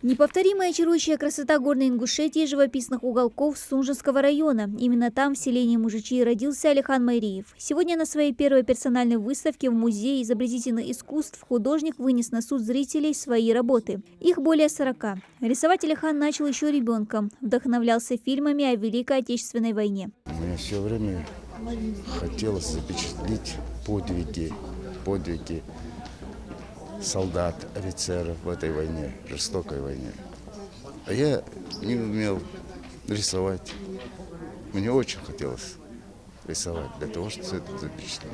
Неповторимая чарующая красота горной Ингушетии и живописных уголков Сунжинского района. Именно там, в селении Мужичи, родился Алихан Майриев. Сегодня на своей первой персональной выставке в Музее изобразительных искусств художник вынес на суд зрителей свои работы. Их более 40. Рисовать Алихан начал еще ребенком. Вдохновлялся фильмами о Великой Отечественной войне. Мне все время хотелось запечатлеть подвиги солдат, офицеров в этой войне, жестокой войне. А я не умел рисовать. Мне очень хотелось рисовать для того, чтобы все это запечатлеть.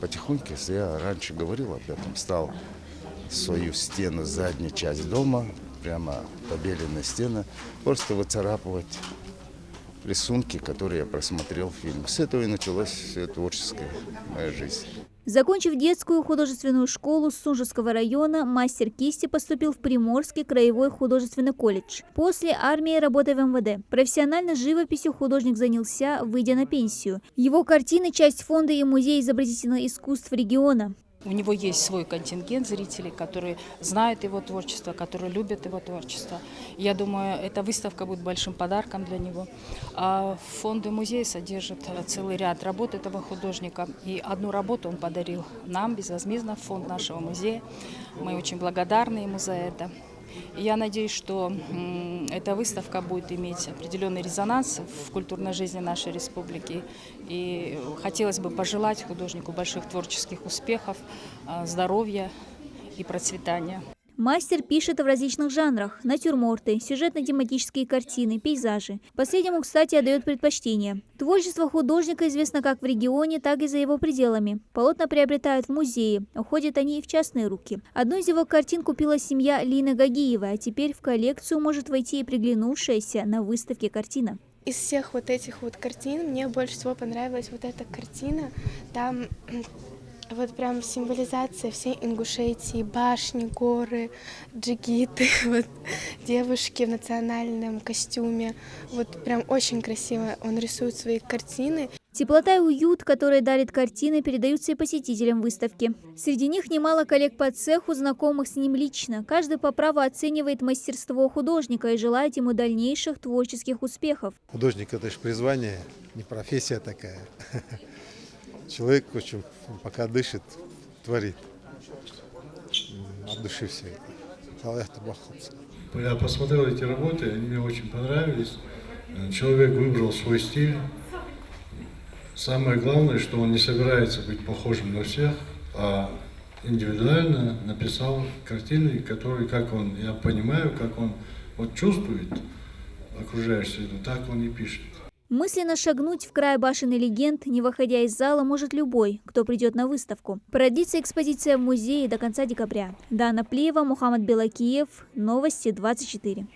Потихоньку, если я раньше говорил об этом, стал свою стену, заднюю часть дома, прямо побеленные стены, просто выцарапывать рисунки, которые я просмотрел в фильме. С этого и началась вся творческая моя жизнь. Закончив детскую художественную школу Сунжинского района, мастер кисти поступил в Приморский краевой художественный колледж. После армии работы в МВД. Профессионально живописью художник занялся, выйдя на пенсию. Его картины – часть фонда и музея изобразительных искусств региона. У него есть свой контингент зрителей, которые знают его творчество, которые любят его творчество. Я думаю, эта выставка будет большим подарком для него. А фонд и музей содержит целый ряд работ этого художника. И одну работу он подарил нам безвозмездно в фонд нашего музея. Мы очень благодарны ему за это. И я надеюсь, что эта выставка будет иметь определенный резонанс в культурной жизни нашей республики. И хотелось бы пожелать художнику больших творческих успехов, здоровья и процветания. Мастер пишет в различных жанрах – натюрморты, сюжетно-тематические картины, пейзажи. Последнему, кстати, отдает предпочтение. Творчество художника известно как в регионе, так и за его пределами. Полотна приобретают в музее, уходят они и в частные руки. Одну из его картин купила семья Лины Гагиевой, а теперь в коллекцию может войти и приглянувшаяся на выставке картина. Из всех вот этих вот картин мне больше всего понравилась вот эта картина. Там вот прям символизация всей Ингушетии, башни, горы, джигиты, вот девушки в национальном костюме. Вот прям очень красиво он рисует свои картины. Теплота и уют, которые дарит картины, передаются и посетителям выставки. Среди них немало коллег по цеху, знакомых с ним лично. Каждый по праву оценивает мастерство художника и желает ему дальнейших творческих успехов. Художник – это же призвание, не профессия такая. Человек, очень, пока дышит, творит. От души все это. Я посмотрел эти работы, они мне очень понравились. Человек выбрал свой стиль. Самое главное, что он не собирается быть похожим на всех, а индивидуально написал картины, которые, как он, я понимаю, как он вот чувствует окружающую среду, так он и пишет. Мысленно шагнуть в край башен и легенд, не выходя из зала, может любой, кто придет на выставку. Продлится экспозиция в музее до конца декабря. Дана Плиева, Мухаммад Белакиев. Новости 24.